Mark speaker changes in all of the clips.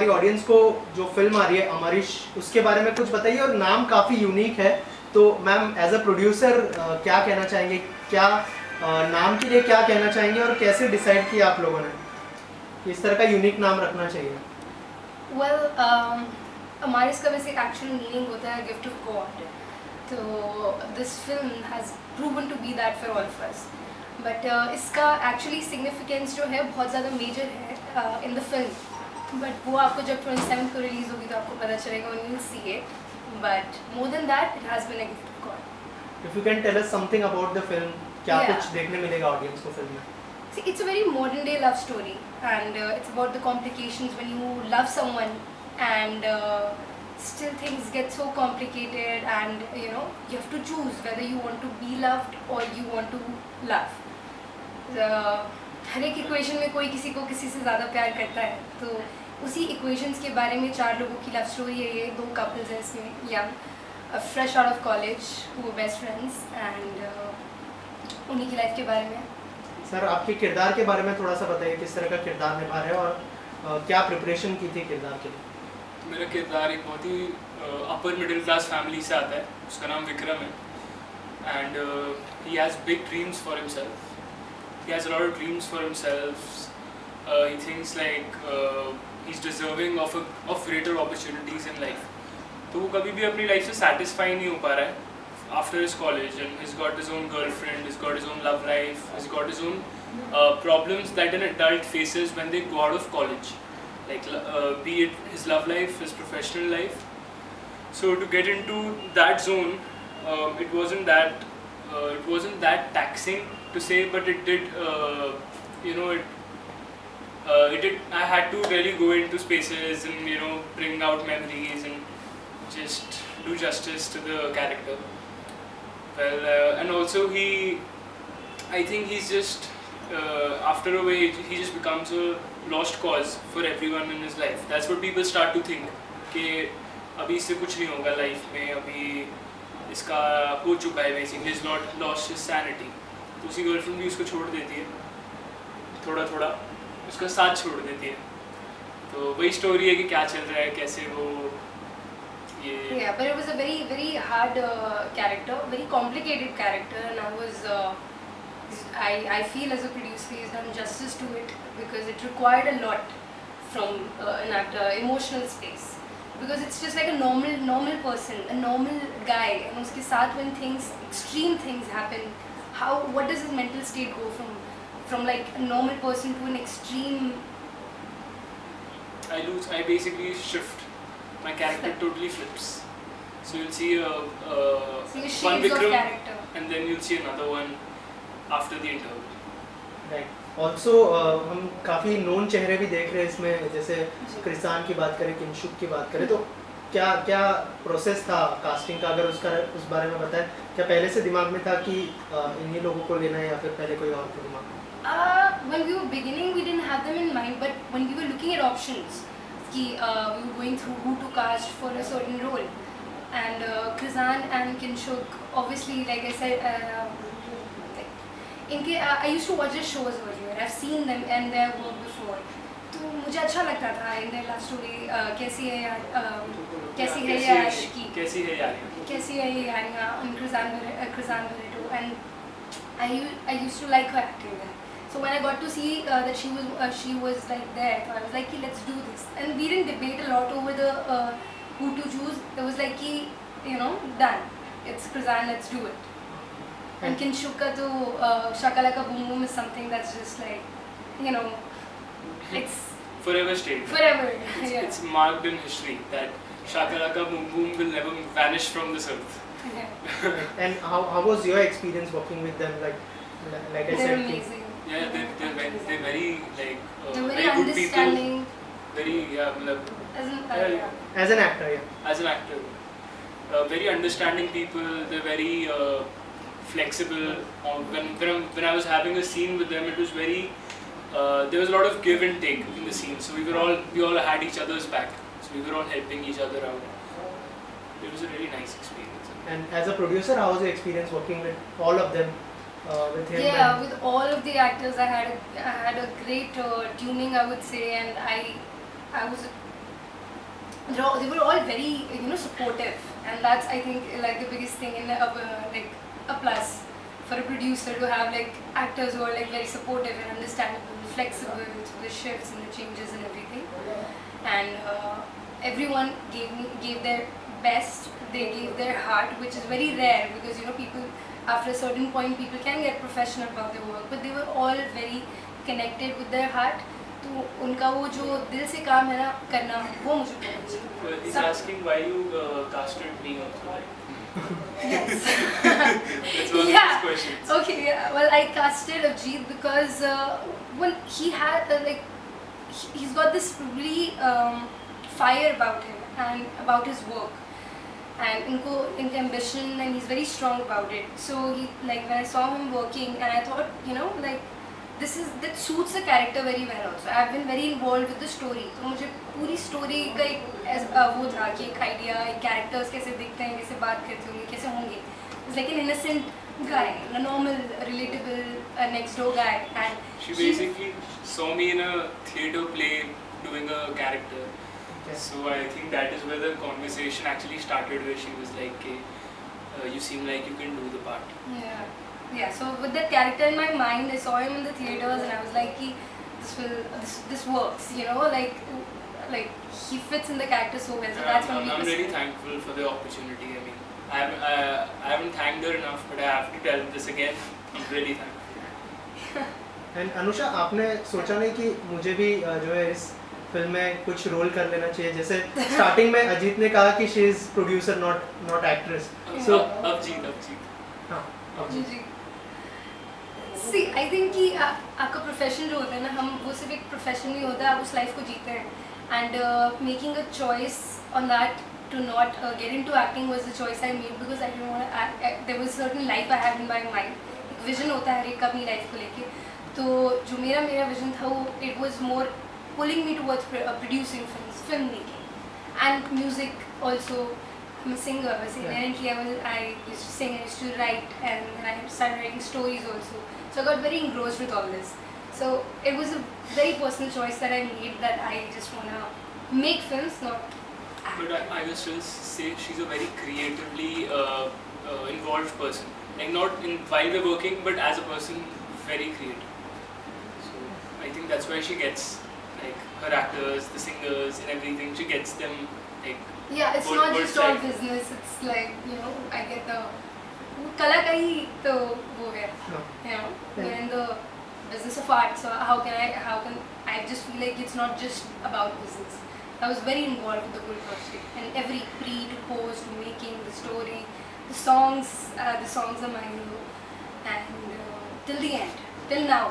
Speaker 1: हमारी ऑडियंस को जो फिल्म आ रही है अमरीश, उसके बारे में कुछ बताइए। और नाम काफ़ी यूनिक है, तो मैम एज अ प्रोड्यूसर क्या कहना चाहेंगे, क्या नाम के लिए क्या कहना चाहेंगे और कैसे डिसाइड किया आप लोगों ने कि इस तरह का यूनिक नाम रखना चाहिए?
Speaker 2: वेल, अमारिस का वैसे एक्चुअल मीनिंग होता है gift of God, so this film has proven to be that for all of us. But इसका एक्चुअली सिग्निफिकेंस जो है बहुत ज़्यादा मेजर है इन द फिल्म, बट वो आपको जब 27 को रिलीज़ होगी तो आपको पता चलेगा when you'll see it. But more than that, it has been a gift of God.
Speaker 1: If you can tell us something about the film, क्या
Speaker 2: Yeah.
Speaker 1: कुछ देखने मिलेगा ऑडियंस को फिल्म में?
Speaker 2: See, it's a very modern day love story, and it's about the complications when you love someone and still things get so complicated, and you have to choose whether you want to be loved or you want to love. हर एक equation में कोई किसी को किसी से ज़्यादा प्यार करता है, तो उसी इक्वेशंस के बारे में 4 लोगों की लव स्टोरी है ये। 2 कपल्स हैं इसमें, young, fresh out of college, वो बेस्ट फ्रेंड्स, एंड उन्हीं की लाइफ के बारे में।
Speaker 1: सर, आपके किरदार के बारे में थोड़ा सा बताइए, किस तरह का किरदार निभा रहे हैं और क्या प्रिपरेशन की थी किरदार के लिए?
Speaker 3: मेरा किरदार एक बहुत ही अपर मिडिल क्लास फैमिली से आता है, उसका नाम विक्रम है, and he has big dreams for himself. He has a lot of dreams for himself. He thinks like he's deserving of greater opportunities in life. तो वो कभी भी अपनी लाइफ से satisfy नहीं हो पा रहा है after his college, and he's got his own girlfriend, he's got his own love life, he's got his own problems that an adult faces when they go out of college, like be it his love life, his professional life. So to get into that zone, it wasn't that taxing to say, but it did, it did. I had to really go into spaces and bring out memories and just do justice to the character. Well, and also I think he's just after a way he just becomes a lost cause for everyone in his life. That's what people start to think कि अभी इससे कुछ नहीं होगा life में, अभी इसका हो चुका है, basically he's not lost his sanity. तो उसकी गर्लफ्रेंड भी उसको छोड़ देती है, थोड़ा थोड़ा उसका साथ छोड़ देती है, तो वही स्टोरी है कि क्या चल रहा है, कैसे वो ये।
Speaker 2: Yeah, but it was a very very hard character, very complicated character, and I feel as a producer he's done justice to it, because it required a lot from an actor, emotional space, because it's just like a normal person, a normal guy, and उसके साथ when extreme things happen, what does his mental state go from like a normal person to an extreme?
Speaker 3: I basically shift. My character totally flips. So you'll see one Vikram, and then you'll see another one after the interval.
Speaker 1: Right. Also हम काफ़ी known चेहरे भी देख रहे हैं इसमें, जैसे कृषान की बात करें, किंशुक की बात करें, तो क्या प्रोसेस था कास्टिंग का, अगर उस बारे में बताएं। क्या पहले से दिमाग में था कि इन्हीं लोगों को लेना है या फिर पहले कोई और को दिमाग में?
Speaker 2: When we were beginning, we didn't have them in mind, but when we were looking at options, we were going through who to cast for a certain role, and Krizan and Kinshuk, obviously, like I said, I used to watch their shows earlier. I've seen them and their work before. तो मुझे अच्छा लगता था इन their love story, कैसी है यार, कैसी है ये आशिकी, कैसी है ये यारियाँ, and Krizan Barreto, and I used to like her acting there. So when I got to see that she was like there, so I was like, let's do this. And we didn't debate a lot over the who to choose. It was like, done. It's Krizan, let's do it. And Kinshuka to Shakalaka Boom Boom is something that's just like, it's
Speaker 3: forever stayed.
Speaker 2: Forever.
Speaker 3: It's marked in history that Shakalaka Boom Boom will never vanish from this earth.
Speaker 2: Yeah.
Speaker 1: And how was your experience working with them? Like I
Speaker 2: They're
Speaker 1: said,
Speaker 2: amazing.
Speaker 3: Yeah, they're very like
Speaker 2: they're very
Speaker 3: good
Speaker 2: understanding.
Speaker 3: people. Very
Speaker 1: as an actor, yeah.
Speaker 3: As an actor, very understanding people. They're very flexible. When I was having a scene with them, it was very. There was a lot of give and take in the scene, so we all had each other's back. So we were all helping each other out. It was a really nice experience.
Speaker 1: And as a producer, how was your experience working with all of them? With him?
Speaker 2: Yeah, with all of the actors, I had a great tuning, I would say, and I was they were all very supportive, and that's I think like the biggest thing in like a plus for a producer, to have like actors who are like very supportive and understandable, flexible to the shifts and the changes and everything. And everyone gave their best. They gave their heart, which is very rare, because people after a certain point people can get professional about their work, but they were all very connected with their heart. तो उनका वो जो दिल से काम है ना करना, वो मुझे बहुत अच्छा लगा.
Speaker 3: He's asking why you casted me also, right?
Speaker 2: Yes.
Speaker 3: That's one of his questions.
Speaker 2: Okay. Yeah. Well, I casted Avijit because well, he had he's got this really fire about him and about his work, and inko ambition, and he's very strong about it. So he, like, when I saw him working, and I thought, like, that suits the character very well also. I've been very involved with the story, so मुझे पूरी story का एक वो था कि एक idea, एक characters कैसे दिखते हैं, कैसे बात करते होंगे, कैसे होंगे. It's like an innocent guy, a normal, relatable next door guy, and
Speaker 3: she basically saw me in a theatre play doing a character.
Speaker 1: Okay.
Speaker 3: So I think that is where the conversation actually started, where she was like, you seem like you can do the part.
Speaker 2: Yeah, so with that character in my mind, I saw him in the theatres and I was like, this works, like he fits in the character so well. So that's what
Speaker 3: I'm really thankful for the opportunity. I mean, I haven't thanked her enough, but I have to tell this again. I'm really thankful.
Speaker 1: And Anusha, आपने सोचा नहीं कि मुझे भी जो है इस film में कुछ रोल कर लेना चाहिए? जैसे स्टार्टिंग में अजीत ने कहा कि she is producer, not actress. So
Speaker 3: Avijit.
Speaker 1: हाँ, Avijit.
Speaker 2: See, I think कि आपका प्रोफेशन जो होता है ना, हम वो सिर्फ एक प्रोफेशन नहीं होता है, आप उस लाइफ को जीते हैं. And making a choice on that to not get into acting was the choice I made, because I didn't want to act. There was a certain life I had in my mind. एक vision होता है हर एक का अपनी life को लेके. तो जो मेरा विजन था, वो it was more pulling me towards producing films, filmmaking, and music also. I'm a singer. Inherently, I used to sing, I used to write, and then I started writing stories also. So I got very engrossed with all this. So it was a very personal choice that I made, that I just want to make films, not act.
Speaker 3: But I will still say she's a very creatively involved person. Like, not while we're working, but as a person, very creative. So I think that's why she gets like her actors, the singers, and everything. She gets them like.
Speaker 2: Yeah, it's not just all business. It's like, I get the कला का ही तो वो है, we're in the business of art, so how can I just feel like it's not just about business. I was very involved with the whole project, and every pre to post to making the story, the songs are mine, and till the end, till now.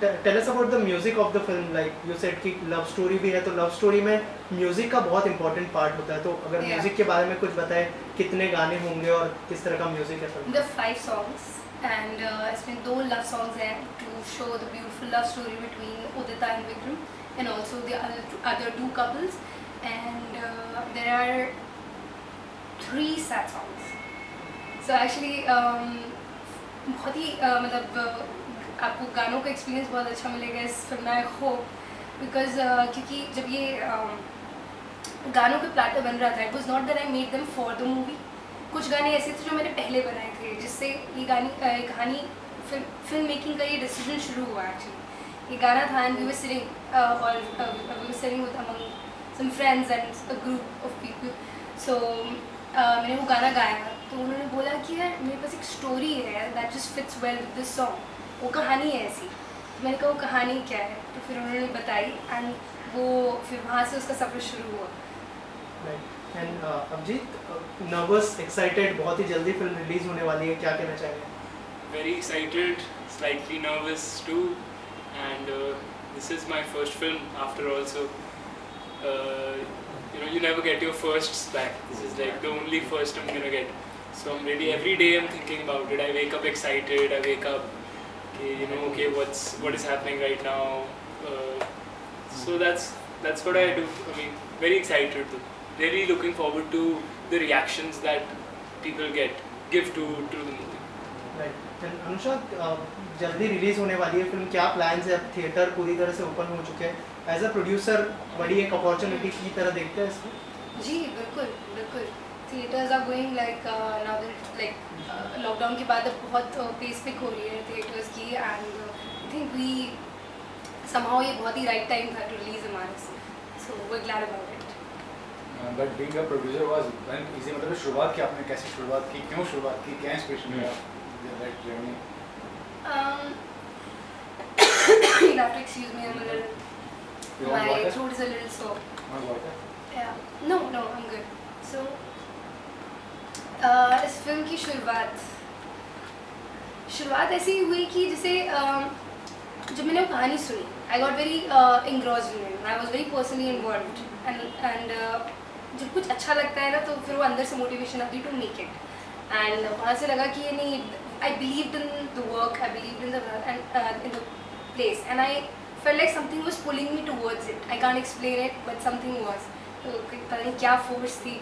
Speaker 1: Tell us about the music of the film. Like you said कि love story भी है, तो love story में music का बहुत important part होता है. तो अगर music के बारे में कुछ बताएं, कितने गाने होंगे और किस तरह का music है film?
Speaker 2: There are 5 songs, and इसमें 2 love songs हैं to show the beautiful love story between Udita and Vikram, and also the other 2 couples, and there are 3 sad songs. So actually बहुत ही मतलब आपको गानों का एक्सपीरियंस बहुत अच्छा मिलेगा इस फिल्म में, आई होप, बिकॉज क्योंकि जब ये गानों के प्लाटर बन रहा था, it was not that I made them for the movie. कुछ गाने ऐसे थे जो मैंने पहले बनाए थे, जिससे ये कहानी फिल्म मेकिंग का ये डिसीजन शुरू हुआ. एक्चुअली ये गाना था, and we were sitting with among some friends and a group of people. So मैंने वो गाना गाया, तो उन्होंने बोला कि यार मेरे पास एक स्टोरी है that just fits well with this song, वो कहानी है ऐसी. तो मैंने कहा वो कहानी क्या है, तो फिर उन्होंने बताई, एंड वो फिर वहाँ से उसका सफ़र शुरू हुआ.
Speaker 1: एंड अभिजीत, नर्वस, एक्साइटेड, बहुत ही जल्दी फिल्म रिलीज होने वाली है, क्या कहना चाहेंगे?
Speaker 3: Very excited, slightly nervous too, and this is my first film after all, so you never get your firsts back. This is like the only first I'm gonna get, so I'm ready. Every day I'm thinking about it. I wake up excited. I wake up, okay, what is happening right now. So that's what I do. I mean, very excited too. Really looking forward to the reactions that people give to the movie.
Speaker 1: Right. Anusha, जल्दी release होने वाली है film, क्या plans है? अब theatre पूरी तरह से ओपन हो चुके हैं, एज अ प्रोड्यूसर बड़ी एक अपॉर्चुनिटी की तरह देखते हैं इसको?
Speaker 2: जी बिल्कुल बिल्कुल, theatres are going like now like lockdown के बाद अब बहुत पेस पिक हो रही है थिएटर्स की, and I think we somehow ये बहुत ही राइट टाइम था to release Amaris, so we are glad about it.
Speaker 4: But being a producer was easy, मतलब शुरुआत की आपने कैसे शुरुआत की, क्यों शुरुआत की, क्या इंस्पिरेशन मिला that journey?
Speaker 2: You'll have to excuse me, I'm a little, my throat is a little sore.
Speaker 4: Want water?
Speaker 2: Yeah, no, I'm good. So, इस फिल्म की शुरुआत ऐसी हुई कि जैसे जब मैंने वो कहानी सुनी, I got very engrossed in it. I was very personally involved, and जब कुछ अच्छा लगता है ना तो फिर वो अंदर से मोटिवेशन आती है टू मेक इट, एंड वहाँ से लगा कि ये नहीं, I believed in the work, I believed in the place, and I felt like something was pulling me towards it. I can't explain it, but something was. तो पता नहीं क्या फोर्स थी.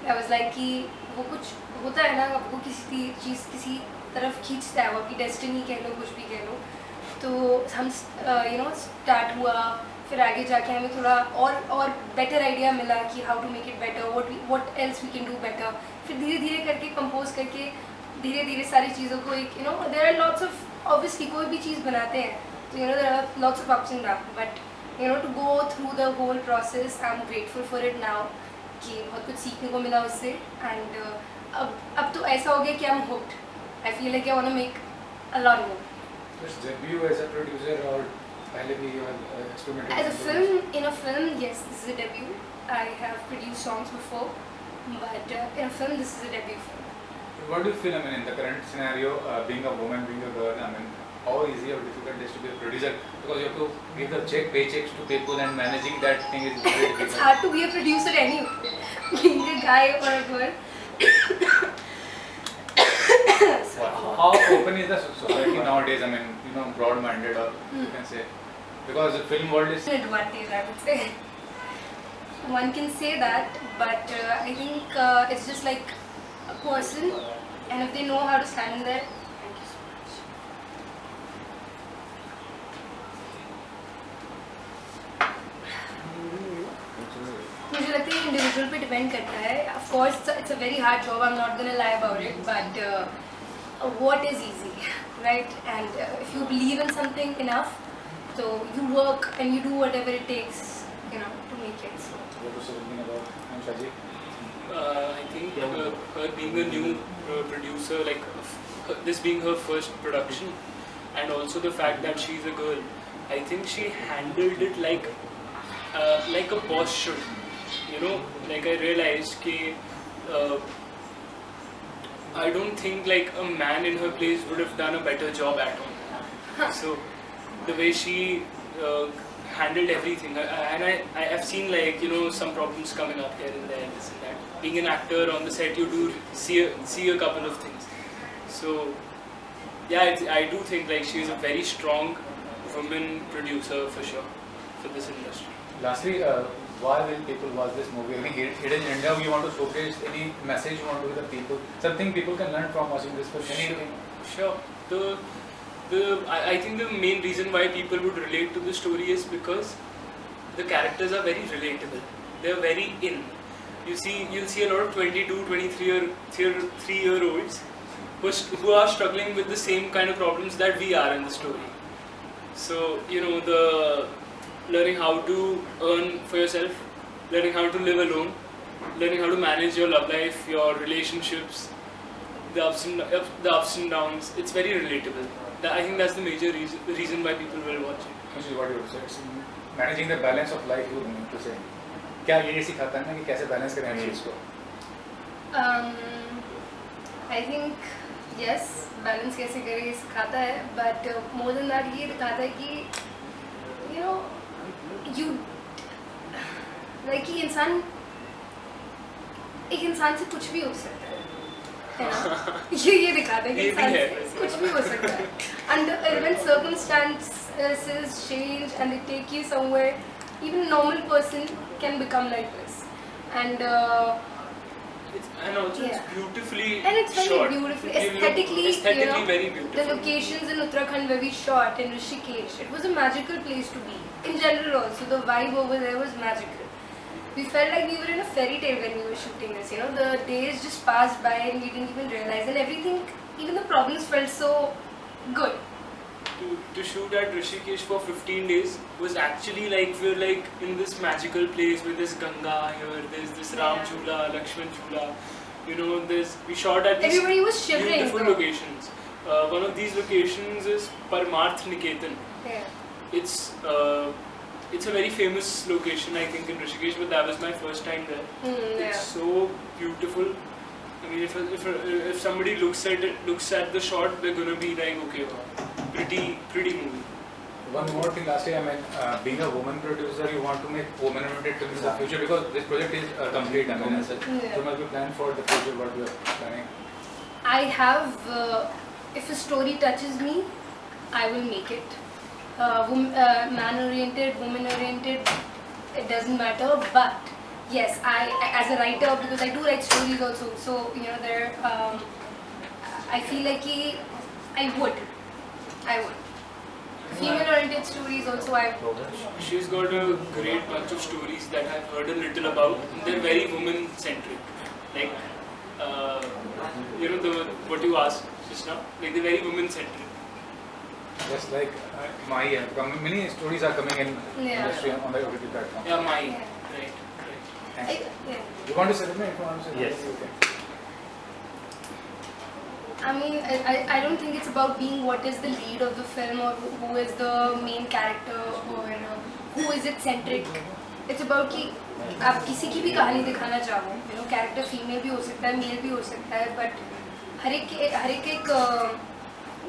Speaker 2: I was like कि वो कुछ होता है ना, आपको किसी चीज़ किसी तरफ खींचता है, वो आपकी डेस्टिनी कह लो, कुछ भी कह लो. तो हम स्टार्ट हुआ, फिर आगे जाके हमें थोड़ा और बेटर आइडिया मिला कि how to make it better, what else we can do better. फिर धीरे धीरे करके कंपोज करके धीरे धीरे सारी चीज़ों को एक there are lots of, obviously कोई भी चीज़ बनाते हैं तो there are lots of ups and down, but to go through the whole process I am grateful for it now कि बहुत कुछ सीखने को मिला उससे. एंड अब तो ऐसा हो गया कि I am hooked. I feel like I want to make a lot more.
Speaker 4: Just debut as a producer or पहले भी experimented?
Speaker 2: As a film, in a film, yes, this is a debut. I have produced songs before, but in a film, this is a debut film.
Speaker 4: What do you feel, I mean, in the current scenario, being a woman, being a girl, I mean, how easy or difficult it is to be a producer? Because you have to give the paychecks to people, and managing that thing is very difficult.
Speaker 2: It's hard to be a producer anyway, being a guy or a girl.
Speaker 4: How open is the society nowadays? I mean, broad-minded, or you can say, because the film world is.
Speaker 2: Advantage, I would say. One can say that, but I think it's just like a person, and if they know how to stand in there. Thank you so much. मुझे लगता है individual पे depend करता है. Of course it's a very hard job, I am not gonna lie about it, but what is easy, right? And if you believe in something enough, so you work and you do whatever it takes, to make it. So.
Speaker 4: What was something about Anusha ji?
Speaker 3: I think her being a new producer, like this being her first production, and also the fact that she's a girl, I think she handled it like a boss should. Like I realized that I don't think like a man in her place would have done a better job at all. So the way she handled everything, and I have seen like some problems coming up here and there, this and that. Being an actor on the set, you do see a couple of things. So yeah, I do think like she is a very strong woman producer for sure for this industry.
Speaker 4: Lastly, why will people watch this movie? I mean, Hidden Agenda, you want to showcase any message you want to give the people? Something people can learn from watching this film? Anything?
Speaker 3: Sure. I think the main reason why people would relate to the story is because the characters are very relatable. They are very in. You'll see a lot of 22, 23-year-olds who are struggling with the same kind of problems that we are in the story. So the learning how to earn for yourself, learning how to live alone, learning how to manage your love life, your relationships, the ups and downs. It's very relatable. I think that's the major reason why people will watch it.
Speaker 4: Actually, what you would say, it's managing the balance of life, you mean to say. क्या ये सिखाता है ना कि कैसे balance करें हर चीज़ को?
Speaker 2: I think yes, balance कैसे करें ये सिखाता है, but more than that ये दिखाता है कि कि एक इंसान से कुछ भी हो सकता है ये दिखाता है कि इंसान से कुछ भी हो सकता है. And when circumstances change and they take you somewhere, even a normal person can become like this. And
Speaker 3: And also it's beautifully
Speaker 2: and it's very
Speaker 3: shot.
Speaker 2: beautifully,
Speaker 3: You look
Speaker 2: aesthetically,
Speaker 3: very beautiful.
Speaker 2: the locations in Uttarakhand where we shot in Rishikesh, it was a magical place to be. In general also, the vibe over there was magical. We felt like we were in a fairy tale when we were shooting this, the days just passed by and we didn't even realize, and everything, even the problems felt so good.
Speaker 3: To shoot at Rishikesh for 15 days was actually like we're like in this magical place with this Ganga here, there's this Ram Chula, Lakshman Chula, we shot at these
Speaker 2: Everybody was shivering,
Speaker 3: beautiful locations. One of these locations is Parmarth Niketan.
Speaker 2: Yeah.
Speaker 3: It's a very famous location, I think, in Rishikesh, but that was my first time there. It's so beautiful. I mean, if somebody looks at the shot, they're gonna be like, okay, wow, pretty movie.
Speaker 4: One more thing, lastly, I mean, being a woman producer, you want to make woman-oriented films in the future because this project is complete. I mean, as such, so must be planned for the future. What you are planning?
Speaker 2: I have, if a story touches me, I will make it. Man-oriented, woman-oriented, it doesn't matter. But yes, I as a writer, because I do write stories also, so there, I feel like I would. Female-oriented stories also
Speaker 3: She's got a great bunch of stories that I've heard a little about. They're very woman-centric. Like, what you asked just now, like they're very woman-centric.
Speaker 4: Just like many stories are coming in industry on the OTT platform.
Speaker 3: Yeah, right.
Speaker 4: Thanks. You want to say something?
Speaker 1: Yes.
Speaker 4: Okay.
Speaker 2: I mean, I don't think it's about being what is the lead of the film or who is the main character or who is it centric. It's about कि आप किसी की भी कहानी दिखाना चाहो, character female भी हो सकता है, male भी हो सकता है, but हर एक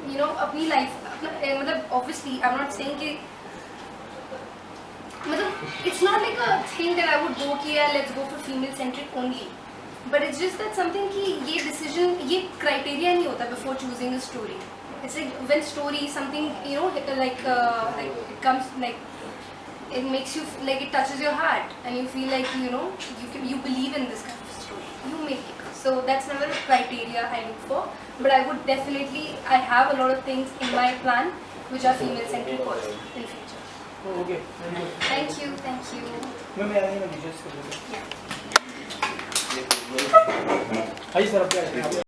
Speaker 2: अपनी life, मतलब obviously I'm not saying कि it's not like a thing that I would go कि let's go for female centric only. But it's just that something कि ये decision, ये criteria नहीं होता before choosing a story. It's like when story something like it comes like it makes you like it touches your heart and you feel like you believe in this kind of story. You make it. So that's never a criteria I look for. But I would definitely have a lot of things in my plan which are female centric also in future.
Speaker 1: Okay.
Speaker 2: Thank you.
Speaker 1: मैं आ गई ना,
Speaker 2: Yeah.
Speaker 1: हाँ जी sir, अब क्या